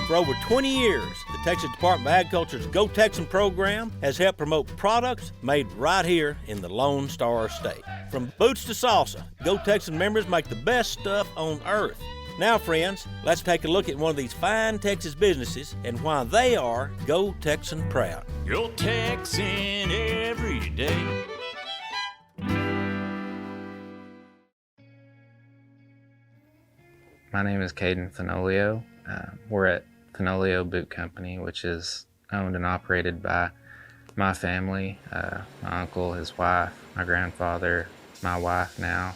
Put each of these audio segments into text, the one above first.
For over 20 years, the Texas Department of Agriculture's Go Texan program has helped promote products made right here in the Lone Star State. From boots to salsa, Go Texan members make the best stuff on earth. Now, friends, let's take a look at one of these fine Texas businesses and why they are Go Texan proud. Go Texan every day. My name is Fenoglio. We're at Fenoglio Boot Company, which is owned and operated by my family, my uncle, his wife, my grandfather, my wife now,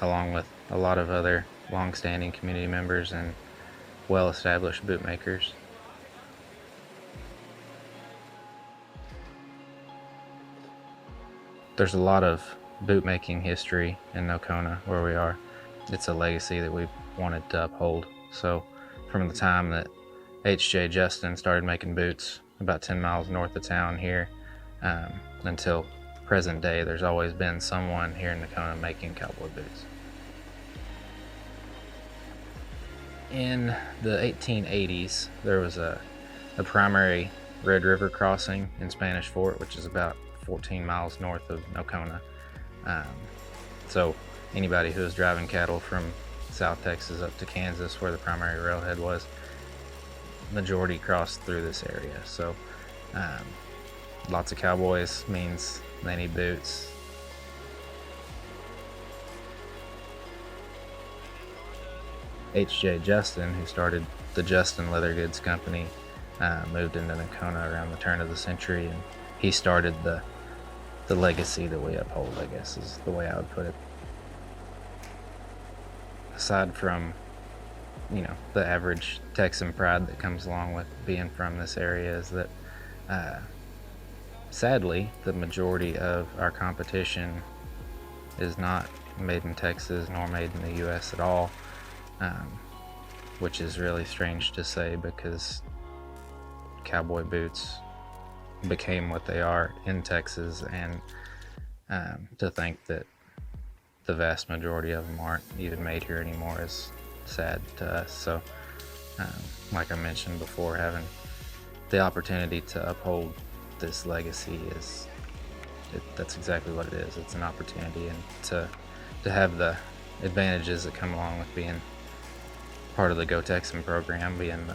along with a lot of other long-standing community members and well-established bootmakers. There's a lot of bootmaking history in Nocona where we are. It's a legacy that we've wanted to uphold. So from the time that H.J. Justin started making boots about 10 miles north of town here until present day, there's always been someone here in Nocona making cowboy boots. In the 1880s, there was a primary Red River crossing in Spanish Fort, which is about 14 miles north of Nocona. So anybody who was driving cattle from South Texas up to Kansas, where the primary railhead was, majority crossed through this area. So lots of cowboys means they need boots. H.J. Justin, who started the Justin Leather Goods Company, moved into Nocona around the turn of the century, and he started the legacy that we uphold, I guess is the way I would put it. Aside from, the average Texan pride that comes along with being from this area, is that sadly the majority of our competition is not made in Texas nor made in the U.S. at all, which is really strange to say because cowboy boots became what they are in Texas, and to think that the vast majority of them aren't even made here anymore is sad to us. So like I mentioned before, having the opportunity to uphold this legacy that's exactly what it is. It's an opportunity, and to have the advantages that come along with being part of the Go Texan program, being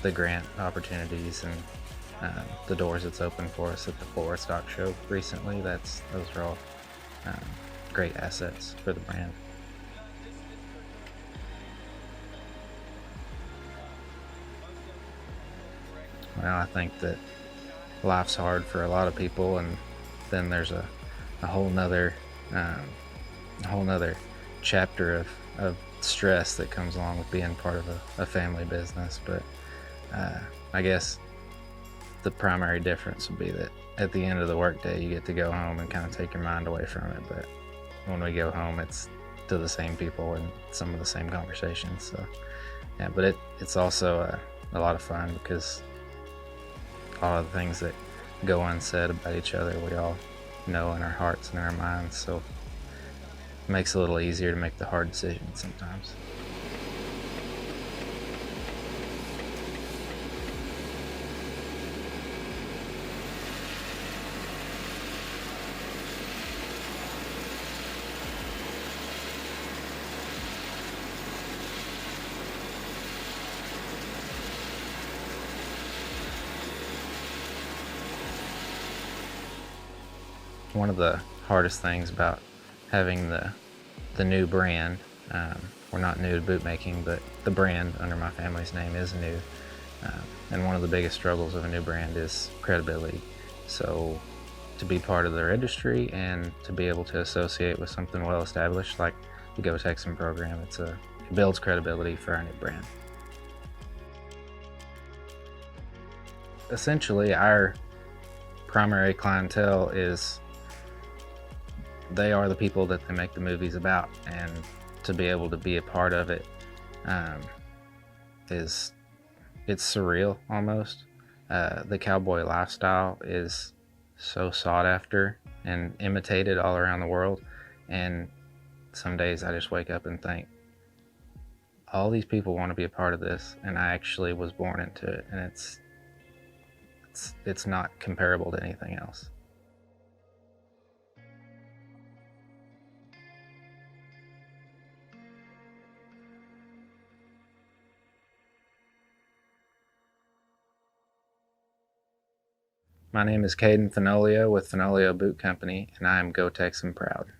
the grant opportunities and the doors it's opened for us at the Fort Worth Stock Show recently. Those are all great assets for the brand. Well, I think that life's hard for a lot of people, and then there's a whole nother chapter of stress that comes along with being part of a family business. But I guess the primary difference would be that at the end of the workday, you get to go home and kind of take your mind away from it. But when we go home, it's to the same people and some of the same conversations. So yeah, but it's also a lot of fun because all of the things that go unsaid about each other, we all know in our hearts and in our minds. So it makes it a little easier to make the hard decisions sometimes. One of the hardest things about having the new brand, we're not new to bootmaking, but the brand under my family's name is new. And one of the biggest struggles of a new brand is credibility. So to be part of their industry and to be able to associate with something well established like the Go Texan program, it builds credibility for our new brand. Essentially, our primary clientele they are the people that they make the movies about, and to be able to be a part of it it's surreal almost. The cowboy lifestyle is so sought after and imitated all around the world, and some days I just wake up and think all these people want to be a part of this, and I actually was born into it, and it's not comparable to anything else. My name is Caden Fenoglio with Fenoglio Boot Company, and I am Go Texan proud.